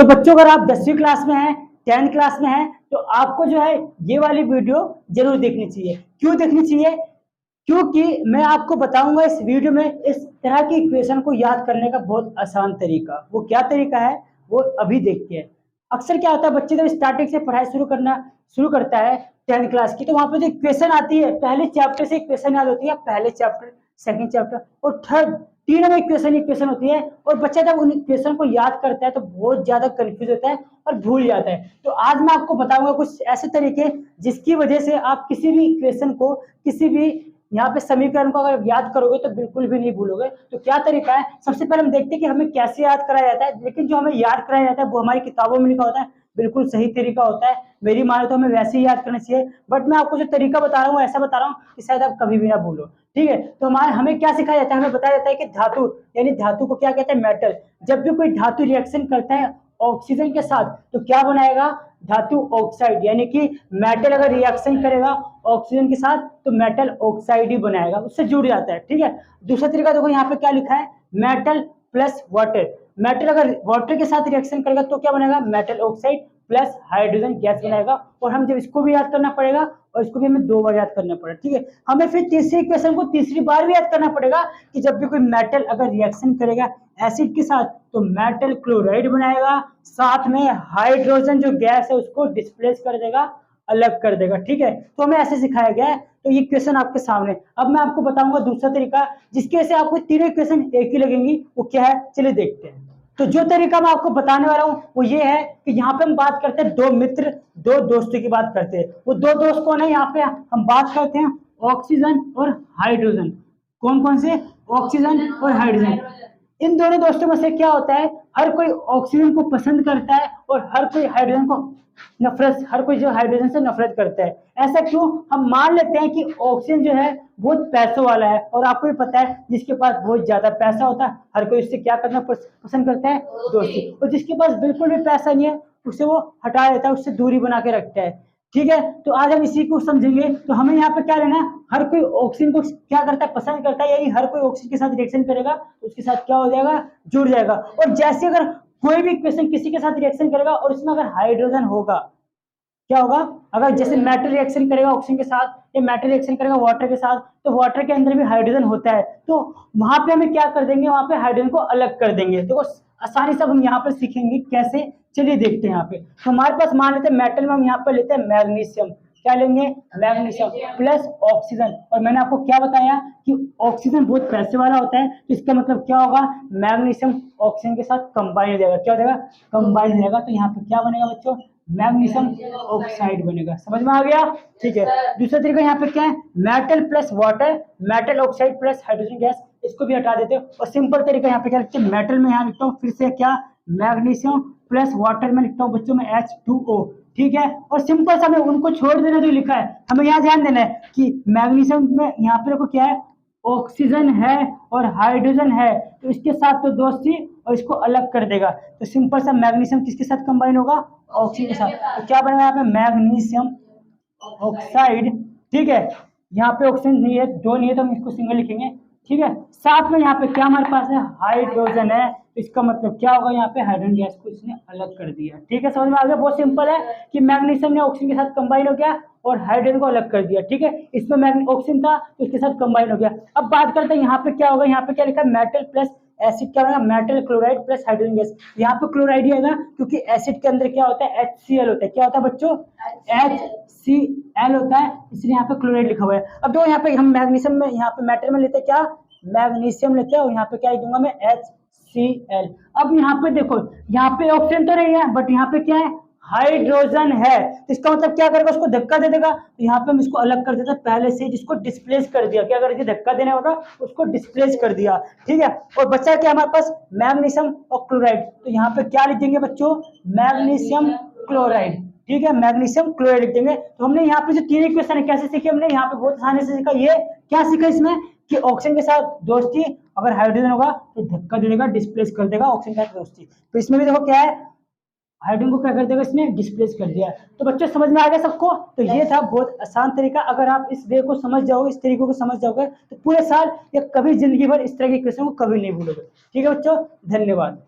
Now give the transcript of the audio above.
तो बच्चों अगर आप 10वीं क्लास में हैं, 10th क्लास में हैं, तो आपको जो है ये वाली वीडियो जरूर देखनी चाहिए। क्यों देखनी चाहिए? क्योंकि मैं आपको बताऊंगा इस वीडियो में इस तरह की इक्वेशन को याद करने का बहुत आसान तरीका। वो क्या तरीका है वो अभी देखते हैं। अक्सर क्या होता है, बच्चे जब स्टार्टिंग से पढ़ाई शुरू करता है 10th क्लास की, तो वहां पर जो इक्वेशन आती है पहले चैप्टर से इक्वेशन याद होती है, पहले चैप्टर, सेकंड चैप्टर और थर्ड, तीनों में इक्वेशन होती है। और बच्चा जब उन इक्वेशन को याद करता है तो बहुत ज्यादा कंफ्यूज होता है और भूल जाता है। तो आज मैं आपको बताऊंगा कुछ ऐसे तरीके जिसकी वजह से आप किसी भी इक्वेशन को, किसी भी यहाँ पे समीकरण को अगर याद करोगे तो बिल्कुल भी नहीं भूलोगे। तो क्या तरीका है, सबसे पहले हम देखते हैं कि हमें कैसे याद कराया जाता है। लेकिन जो हमें याद कराया जाता है वो हमारी किताबों में लिखा होता है, बिल्कुल सही तरीका होता है। मेरी माने तो हमें वैसे ही याद करना चाहिए, बट मैं आपको जो तरीका बता रहा हूँ ऐसा बता रहा हूँ कि शायद आप कभी भी ना भूलो। ठीक है, तो हमें क्या सिखाया जाता है, हमें बताया जाता है कि धातु, यानी धातु को क्या कहते हैं, मेटल। जब भी कोई धातु रिएक्शन करता है ऑक्सीजन के साथ तो क्या बनाएगा, धातु ऑक्साइड, यानी कि मेटल अगर रिएक्शन करेगा ऑक्सीजन के साथ तो मेटल ऑक्साइड ही बनाएगा, उससे जुड़ जाता है। ठीक है, दूसरा तरीका देखो यहाँ पे क्या लिखा है, मेटल प्लस वाटर। मेटल अगर वाटर के साथ रिएक्शन करेगा तो क्या बनेगा, metal oxide plus hydrogen gas बनाएगा। और हम जब इसको भी याद करना पड़ेगा और इसको भी हमें 2 बार याद करना पड़ेगा। ठीक है, हमें फिर तीसरी इक्वेशन को तीसरी बार भी याद करना पड़ेगा कि जब भी कोई मेटल अगर रिएक्शन करेगा एसिड के साथ तो मेटल क्लोराइड बनाएगा, साथ में हाइड्रोजन जो गैस है उसको डिस्प्लेस कर देगा, अलग कर देगा। ठीक है, तो हमें ऐसे सिखाया गया है। तो ये क्वेश्चन आपके सामने। अब मैं आपको बताऊंगा दूसरा तरीका जिसके वजह से आपको तीनों इक्वेशन एक ही लगेंगी। वो क्या है, चलिए देखते हैं। तो जो तरीका मैं आपको बताने वाला हूं वो ये है कि यहाँ पे हम बात करते हैं दो मित्र, दो दोस्तों की बात करते हैं। वो दो दोस्त कौन है, यहाँ पे हम बात करते हैं ऑक्सीजन और हाइड्रोजन। कौन कौन से, ऑक्सीजन और हाइड्रोजन। इन दोनों दोस्तों में से क्या होता है, हर कोई ऑक्सीजन को पसंद करता है और हर कोई हाइड्रोजन को नफरत, हर कोई जो हाइड्रोजन से नफरत करता है। ऐसा क्यों, हम मान लेते हैं कि ऑक्सीजन जो है बहुत पैसों वाला है और आपको भी पता है जिसके पास बहुत ज्यादा पैसा होता है हर कोई उससे क्या करना पसंद करता है, दोस्ती। और जिसके पास बिल्कुल भी पैसा नहीं है उसे वो हटा देता है, उससे दूरी बना के रखता है। ठीक है, तो आज हम इसी को समझेंगे। तो हमें यहाँ पे क्या लेना है, हर कोई ऑक्सीजन को क्या करता है, पसंद करता है, यानी हर कोई ऑक्सीजन के साथ रिएक्शन करेगा तो उसके साथ क्या हो जाएगा, जुड़ जाएगा। और जैसे अगर कोई भी क्वेश्चन किसी के साथ रिएक्शन करेगा और इसमें अगर हाइड्रोजन होगा, क्या होगा, अगर जैसे मेटल रिएक्शन करेगा ऑक्सीजन के साथ या मेटल रिएक्शन करेगा वाटर के साथ तो वाटर के अंदर भी हाइड्रोजन होता है, तो वहां पे हमें क्या कर देंगे, वहां पे हाइड्रोजन को अलग कर देंगे। तो आसानी से हम यहाँ पर सीखेंगे कैसे, चलिए देखते हैं। यहाँ पे तो हमारे पास मान लेते हैं मेटल में हम यहाँ पर लेते हैं मैग्नीशियम। क्या लेंगे, मैग्नीशियम प्लस ऑक्सीजन। और मैंने आपको क्या बताया कि ऑक्सीजन बहुत पैसे वाला होता है, तो इसका मतलब क्या होगा, मैग्नीशियम ऑक्सीजन के साथ कंबाइन हो जाएगा। क्या हो जाएगा, कंबाइन हो जाएगा। तो यहाँ पे क्या बनेगा बच्चों, मैग्नीशियम ऑक्साइड बनेगा। समझ में आ गया। ठीक है, दूसरा तरीका यहाँ पे क्या है, metal plus water, metal oxide plus hydrogen gas, इसको भी हटा देते हो। और सिंपल तरीका यहाँ पे क्या लिखते हैं, मेटल में यहाँ लिखता हूँ फिर से क्या, मैग्नीशियम प्लस वाटर में लिखता हूँ बच्चों में H2O। ठीक है, और सिंपल सा हमें उनको छोड़ देना जो लिखा है, हमें यहाँ ध्यान देना है कि मैग्नीशियम में यहाँ पे देखो क्या है, ऑक्सीजन है और हाइड्रोजन है, तो इसके साथ तो दोस्ती और इसको अलग कर देगा। तो सिंपल सा मैग्नीशियम किसके साथ कंबाइन होगा, ऑक्सीजन के साथ। तो क्या बनेगा यहाँ पे, मैग्नीशियम ऑक्साइड। ठीक है, यहाँ पे ऑक्सीजन नहीं है, दो नहीं है, तो हम इसको सिंगल लिखेंगे। ठीक है, साथ में यहाँ पे क्या हमारे पास है, हाइड्रोजन है, इसका मतलब क्या होगा, यहाँ पे हाइड्रोजन गैस को इसने अलग कर दिया। ठीक है, समझ में आ गया। बहुत सिंपल है कि मैग्नीशियम ने ऑक्सीजन के साथ कंबाइन हो गया और हाइड्रोजन को अलग कर दिया। ठीक है, इसमें ऑक्सीजन था तो इसके साथ कंबाइन हो गया। अब बात करते हैं यहाँ पे क्या होगा, यहाँ पे क्या लिखा है, मेटल प्लस एसिड, क्या होगा, metal chloride plus hydrogen gas. यहाँ पे क्लोराइड ही आएगा क्योंकि एसिड के अंदर क्या होता है, HCl होता है। क्या होता है बच्चों, HCl होता है, इसलिए यहाँ पे क्लोराइड लिखा हुआ है। अब दो यहाँ पे हम मैग्नीशियम में, यहाँ पे मेटल में लेते हैं क्या, मैग्नीशियम लेते हैं और यहाँ पे क्या लिख दूंगा मैं, HCl। अब यहाँ पे देखो, यहाँ पे ऑक्सीजन तो नहीं है बट यहाँ पे क्या है, हाइड्रोजन है, तो इसका मतलब क्या करेगा, उसको धक्का दे देगा। तो यहाँ पे हम इसको अलग कर देते हैं पहले से, जिसको डिस्प्लेस कर दिया। क्या कर दिया, धक्का देने होगा, उसको डिस्प्लेस कर दिया। ठीक है, और बचा क्या हमारे पास, मैग्नीशियम और क्लोराइड। तो यहाँ पे क्या लिख देंगे बच्चों, मैग्नीशियम क्लोराइड। ठीक है, मैग्नीशियम क्लोराइड लिख देंगे। तो हमने यहाँ पे जो तीन इक्वेशन है कैसे सीखी, हमने यहाँ पे बहुत आसानी से सीखा। ये क्या सीखा इसमें कि ऑक्सीजन के साथ दोस्ती, अगर हाइड्रोजन होगा तो धक्का दे देगा, डिस्प्लेस कर देगा, ऑक्सीजन के साथ दोस्ती। तो इसमें भी देखो क्या है, हाइड्रोजन को क्या कर देगा, इसने डिस्प्लेस कर दिया। तो बच्चों समझ में आ गया सबको। तो ये था बहुत आसान तरीका। अगर आप इस वे को समझ जाओगे, इस तरीके को समझ जाओगे तो पूरे साल या कभी जिंदगी भर इस तरह की क्वेश्चन को कभी नहीं भूलोगे। ठीक है बच्चों, धन्यवाद।